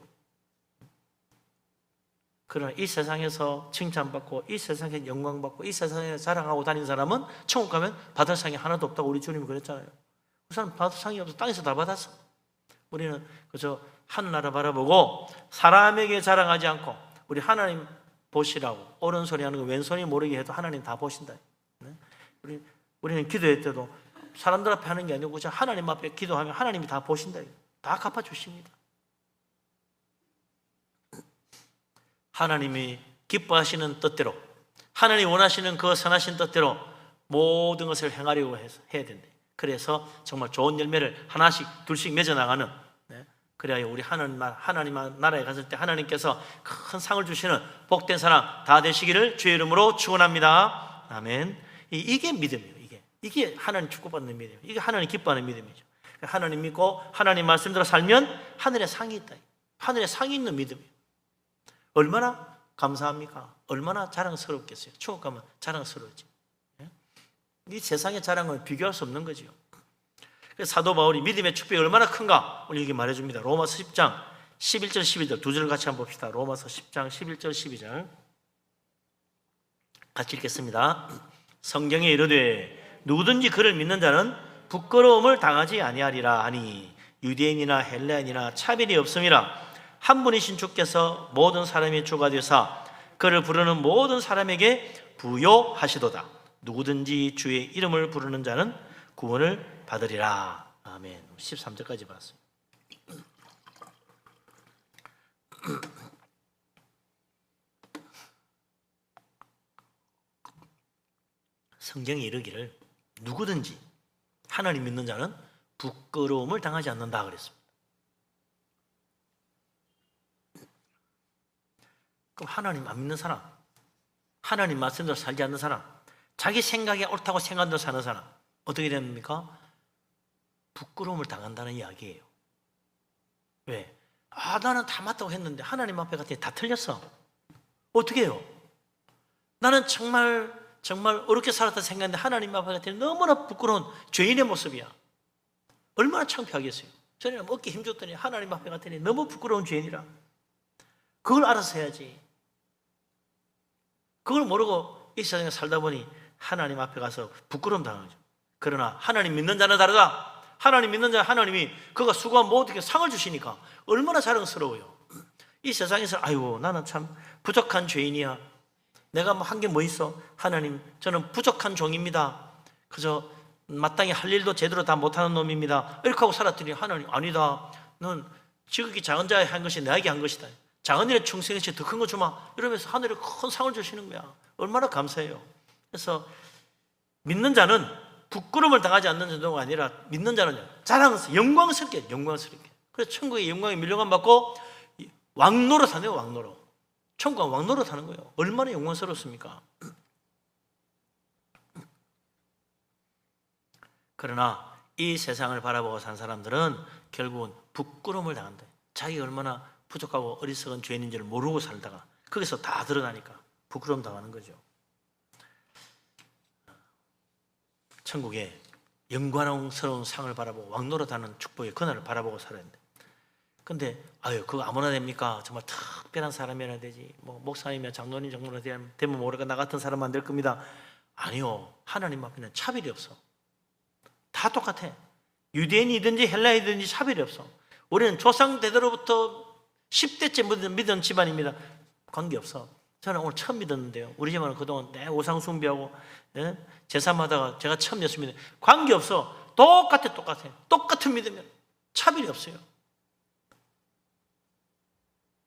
그러나 이 세상에서 칭찬받고 이 세상에서 영광받고 이 세상에 자랑하고 다니는 사람은 천국 가면 받을 상이 하나도 없다고 우리 주님이 그랬잖아요. 그 사람 받을 상이 없어. 땅에서 다 받았어. 우리는 그저 하늘나라 바라보고 사람에게 자랑하지 않고 우리 하나님 보시라고 오른손이 하는 거 왼손이 모르게 해도 하나님 다 보신다. 우리는 기도할 때도 사람들 앞에 하는 게 아니고 그냥 하나님 앞에 기도하면 하나님이 다 보신다. 다 갚아주십니다. 하나님이 기뻐하시는 뜻대로 하나님이 원하시는 그 선하신 뜻대로 모든 것을 행하려고 해야 된다. 그래서 정말 좋은 열매를 하나씩 둘씩 맺어나가는, 그래야 우리 하나님 나라에 갔을 때 하나님께서 큰 상을 주시는 복된 사람 다 되시기를 주의 이름으로 축원합니다. 아멘. 이게 믿음이에요. 이게 하나님 축복받는 믿음이에요. 이게 하나님 기뻐하는 믿음이죠. 하나님 믿고 하나님 말씀대로 살면 하늘에 상이 있다. 하늘에 상이 있는 믿음이에요. 얼마나 감사합니까? 얼마나 자랑스럽겠어요. 천국 가면 자랑스러워지. 이 세상의 자랑은 비교할 수 없는 거죠. 그래서 사도 바울이 믿음의 축복이 얼마나 큰가 오늘 여기 말해줍니다. 로마서 10장 11절 12절 두 절 같이 한번 봅시다. 로마서 10장 11절 12절 같이 읽겠습니다. 성경에 이르되 누구든지 그를 믿는 자는 부끄러움을 당하지 아니하리라 하니 유대인이나 헬라인이나 차별이 없음이라. 한 분이신 주께서 모든 사람의 주가 되사 그를 부르는 모든 사람에게 부요하시도다. 누구든지 주의 이름을 부르는 자는 구원을 받으리라. 아멘. 13절까지 봤어요. 성경에 이르기를 누구든지 하나님 믿는 자는 부끄러움을 당하지 않는다 그랬습니다. 그럼 하나님 안 믿는 사람, 하나님 말씀대로 살지 않는 사람, 자기 생각이 옳다고 생각하는 대로 사는 사람 어떻게 됩니까? 부끄러움을 당한다는 이야기예요. 왜? 나는 다 맞다고 했는데 하나님 앞에 갔더니 다 틀렸어. 어떻게 해요? 나는 정말 어렵게 살았다 생각했는데 하나님 앞에 갔더니 너무나 부끄러운 죄인의 모습이야. 얼마나 창피하겠어요. 저는 어깨 힘줬더니 하나님 앞에 갔더니 너무 부끄러운 죄인이라. 그걸 알아서 해야지. 그걸 모르고 이 세상에 살다 보니 하나님 앞에 가서 부끄러움 당하는 거죠. 그러나 하나님 믿는 자는 다르다. 하나님 믿는 자 하나님이 그가 수고한 모든 게 상을 주시니까 얼마나 자랑스러워요. 이 세상에서 아이고 나는 참 부족한 죄인이야. 내가 뭐 한 게 뭐 있어? 하나님, 저는 부족한 종입니다. 그저 마땅히 할 일도 제대로 다 못하는 놈입니다. 이렇게 하고 살았더니 하나님, 아니다. 넌 지극히 작은 자에 한 것이 내게 한 것이다. 작은 일에 충성해서 더 큰 거 주마. 이러면서 하늘에 큰 상을 주시는 거야. 얼마나 감사해요. 그래서 믿는 자는 부끄러움을 당하지 않는 정도가 아니라 믿는 자는 자랑스럽게, 영광스럽게. 그래서 천국의 영광에 밀려감 받고 왕노릇 하네요. 왕노릇. 천국은 왕노릇 하는 거예요. 얼마나 영광스럽습니까? 그러나 이 세상을 바라보고 산 사람들은 결국은 부끄러움을 당한다. 자기가 얼마나 부족하고 어리석은 죄인인지를 모르고 살다가 거기서 다 드러나니까 부끄러움 당하는 거죠. 천국에 영광스러운 상을 바라보고 왕노릇하는 축복의 그날을 바라보고 살아야 된다. 근데 그거 아무나 됩니까? 정말 특별한 사람이어야 되지. 뭐 목사님이나 장로님 정도로 되면 모르겠다. 나 같은 사람 안 될 겁니다. 아니요. 하나님 앞에는 차별이 없어. 다 똑같아. 유대인이든지 헬라인이든지 차별이 없어. 우리는 조상 대대로부터 10대째 믿은 집안입니다. 관계없어. 저는 오늘 처음 믿었는데요. 우리 집안은 그동안 내 우상 숭배하고 제사마다가 제가 처음 믿었습니다. 관계없어. 똑같아. 똑같은 믿으면 차별이 없어요.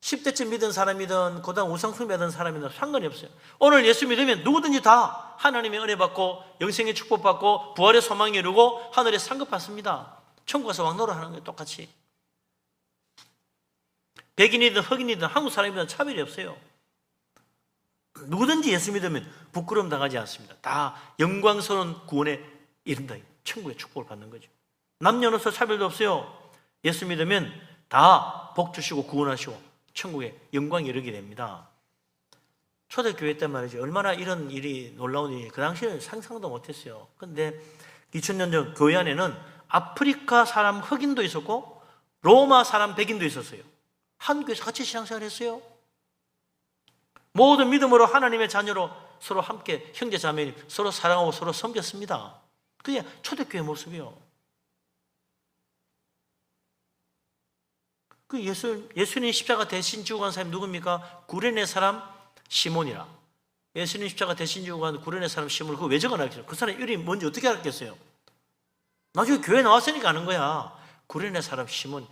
10대째 믿은 사람이든 그다음 우상 숭배하던 사람이든 상관이 없어요. 오늘 예수 믿으면 누구든지 다 하나님의 은혜 받고 영생의 축복 받고 부활의 소망이 이루고 하늘에 상급 받습니다. 천국 가서 왕노릇 하는 거예요. 똑같이. 백인이든 흑인이든 한국 사람이든 차별이 없어요. 누구든지 예수 믿으면 부끄러움 당하지 않습니다. 다 영광스러운 구원에 이른다. 천국의 축복을 받는 거죠. 남녀노소 차별도 없어요. 예수 믿으면 다 복 주시고 구원하시고 천국에 영광이 이르게 됩니다. 초대교회 때 말이죠. 얼마나 이런 일이 놀라운 일이 그 당시에는 상상도 못했어요. 그런데 2000년 전 교회 안에는 아프리카 사람 흑인도 있었고 로마 사람 백인도 있었어요. 한 교회에서 같이 신앙생활을 했어요. 모든 믿음으로 하나님의 자녀로 서로 함께 형제 자매님 서로 사랑하고 서로 섬겼습니다. 그게 초대교회 모습이요. 그 예수님 십자가 대신 지고 간 사람이 누굽니까? 구레네 사람 시몬이라. 예수님 십자가 대신 지고 간 구레네 사람 시몬을 그거 왜 적어놨겠어요? 그 사람 이름이 뭔지 어떻게 알았겠어요? 나중에 교회 나왔으니까 아는 거야. 구레네 사람 시몬.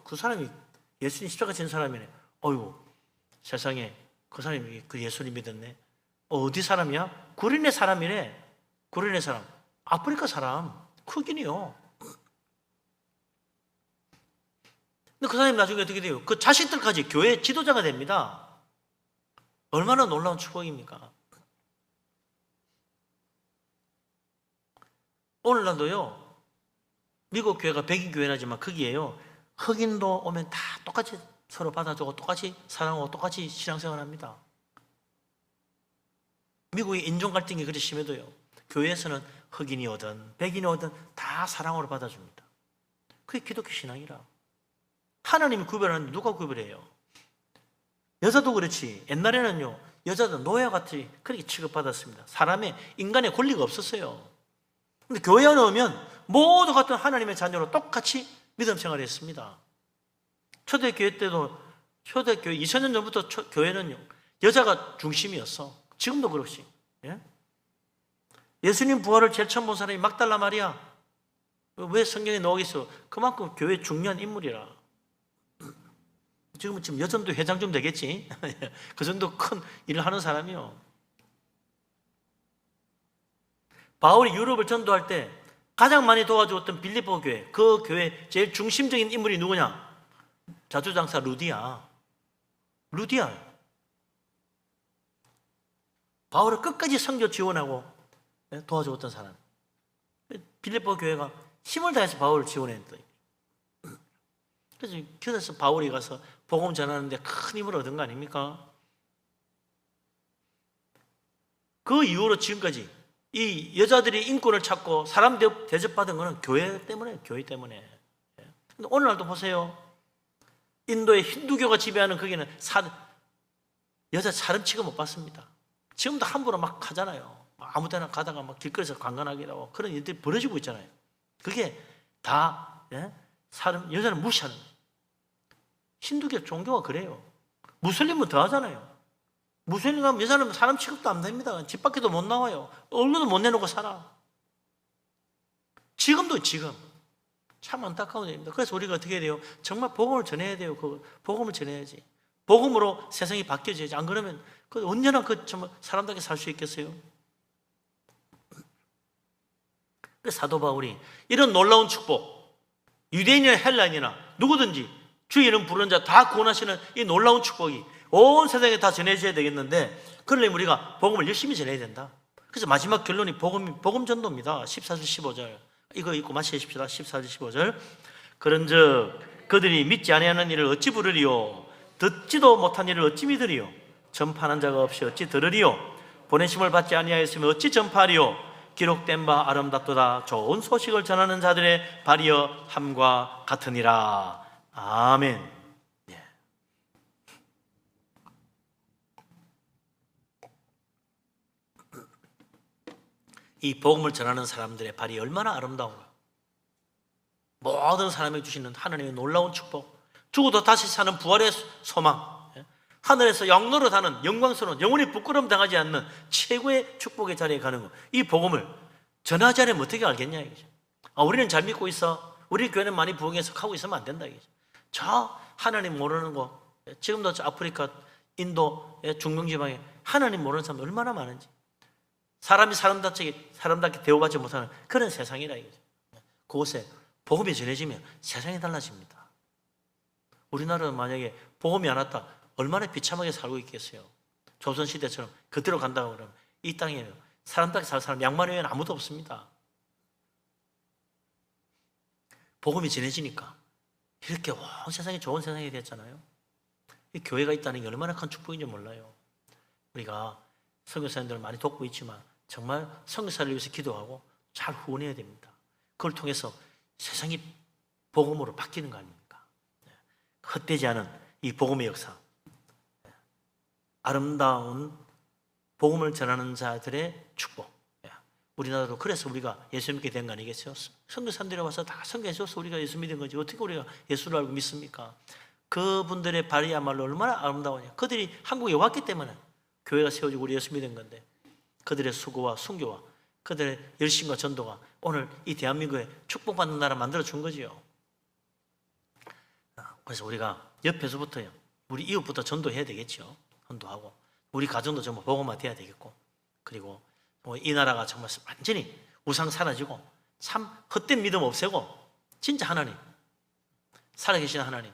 그 사람이 예수님 십자가 진 사람이네. 어휴, 세상에 그 사람이 그 예수님 믿었네. 어디 사람이야? 구레네 사람이네. 구레네 사람. 아프리카 사람. 흑인이요. 근데 그 사람이 나중에 어떻게 돼요? 그 자식들까지 교회 지도자가 됩니다. 얼마나 놀라운 축복입니까? 오늘날도요, 미국 교회가 백인 교회라지만 거기에요, 흑인도 오면 다 똑같이 서로 받아주고 똑같이 사랑하고 똑같이 신앙생활합니다. 미국의 인종 갈등이 그리 심해도요, 교회에서는 흑인이 오든 백인이 오든 다 사랑으로 받아줍니다. 그게 기독교 신앙이라. 하나님이 구별하는데 누가 구별해요? 여자도 그렇지. 옛날에는요, 여자도 노예같이 그렇게 취급받았습니다. 사람의 인간의 권리가 없었어요. 근데 교회 안에 오면 모두 같은 하나님의 자녀로 똑같이 믿음 생활을 했습니다. 초대교회 때도, 초대교회 2000년 전부터 교회는요, 여자가 중심이었어. 지금도 그렇지. 예? 예수님 부활을 제일 처음 본 사람이 막달라 마리아. 왜 성경에 나오겠어? 그만큼 교회 중요한 인물이라. 지금 여전도 회장 좀 되겠지. 그 정도 큰 일을 하는 사람이요. 바울이 유럽을 전도할 때 가장 많이 도와주었던 빌립보 교회, 그 교회 제일 중심적인 인물이 누구냐? 자주장사 루디아. 바울을 끝까지 선교 지원하고 도와주었던 사람. 빌립보 교회가 힘을 다해서 바울을 지원했던. 그래서 바울이 가서 복음 전하는데 큰 힘을 얻은 거 아닙니까? 그 이후로 지금까지 이 여자들이 인권을 찾고 사람 대접받은 거는 교회 때문에. 근데 오늘날도 보세요. 인도의 힌두교가 지배하는 거기는 여자 사람 취급 못 받습니다. 지금도 함부로 막 하잖아요. 아무 데나 가다가 막 길거리에서 관광하기도 하고 그런 일들이 벌어지고 있잖아요. 그게 다 여자를 무시하는 거예요. 힌두교 종교가 그래요. 무슬림은 더 하잖아요. 무슬림 가면 여자는 사람 취급도 안 됩니다. 집 밖에도 못 나와요. 얼굴도 못 내놓고 살아. 지금 참 안타까운 일입니다. 그래서 우리가 어떻게 해야 돼요? 정말 복음을 전해야 돼요. 복음을 전해야지. 복음으로 세상이 바뀌어져야지. 안 그러면 언제나 정말 사람답게 살 수 있겠어요? 그래서 사도 바울이 이런 놀라운 축복, 유대인이나 헬라인이나 누구든지 주의 이름 부르는 자 다 구원하시는 이 놀라운 축복이 온 세상에 다 전해져야 되겠는데, 그러려면 우리가 복음을 열심히 전해야 된다. 그래서 마지막 결론이 복음 전도입니다. 14절 15절 이거 읽고 마치십시다. 14절 15절 그런즉 그들이 믿지 아니하는 일을 어찌 부르리요? 듣지도 못한 일을 어찌 믿으리요? 전파하는 자가 없이 어찌 들으리요? 보내심을 받지 아니하였으면 어찌 전파하리요? 기록된 바 아름답도다. 좋은 소식을 전하는 자들의 발이여 함과 같으니라. 아멘. 예. 이 복음을 전하는 사람들의 발이 얼마나 아름다운가. 모든 사람에게 주시는 하나님의 놀라운 축복, 죽어도 다시 사는 부활의 소망, 하늘에서 영노릇하는 영광스러운 영원히 부끄러움 당하지 않는 최고의 축복의 자리에 가는 것, 이 복음을 전하지 않으면 어떻게 알겠냐 이거죠. 우리는 잘 믿고 있어, 우리 교회는 많이 부흥해서 하고 있으면 안 된다 이거죠. 저 하나님 모르는 거, 지금도 저 아프리카, 인도, 중동지방에 하나님 모르는 사람들 얼마나 많은지, 사람이 사람답게 대우받지 못하는 그런 세상이라 이거죠. 그곳에 복음이 전해지면 세상이 달라집니다. 우리나라는 만약에 복음이 안 왔다 얼마나 비참하게 살고 있겠어요. 조선시대처럼 그대로 간다고 그러면 이 땅에 사람답게 살 사람 양만 외에는 아무도 없습니다. 복음이 전해지니까 이렇게 온 세상이 좋은 세상이 됐잖아요. 이 교회가 있다는 게 얼마나 큰 축복인지 몰라요. 우리가 선교사님들을 많이 돕고 있지만 정말 선교사를 위해서 기도하고 잘 후원해야 됩니다. 그걸 통해서 세상이 복음으로 바뀌는 거 아닙니까? 헛되지 않은 이 복음의 역사, 아름다운 복음을 전하는 자들의 축복. 우리나라도 그래서 우리가 예수 믿게 된 거 아니겠어요? 선교사님들이 와서 다 선교해줘서 우리가 예수 믿은 거지 어떻게 우리가 예수를 알고 믿습니까? 그분들의 발이야말로 얼마나 아름다우냐. 그들이 한국에 왔기 때문에 교회가 세워지고 우리 예수 믿은 건데, 그들의 수고와 순교와 그들의 열심과 전도가 오늘 이 대한민국에 축복받는 나라 만들어준 거지요. 그래서 우리가 옆에서부터요, 우리 이웃부터 전도해야 되겠죠. 전도하고 우리 가정도 정말 복음화 돼야 되겠고, 그리고 이 나라가 정말 완전히 우상 사라지고 참 헛된 믿음 없애고 진짜 하나님, 살아계시는 하나님,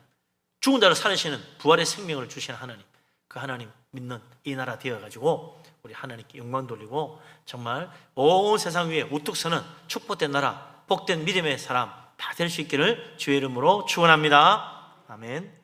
죽은 자를 살리시는 부활의 생명을 주시는 하나님, 그 하나님 믿는 이 나라 되어가지고 우리 하나님께 영광 돌리고 정말 온 세상 위에 우뚝 서는 축복된 나라, 복된 믿음의 사람 다 될 수 있기를 주의 이름으로 축원합니다. 아멘.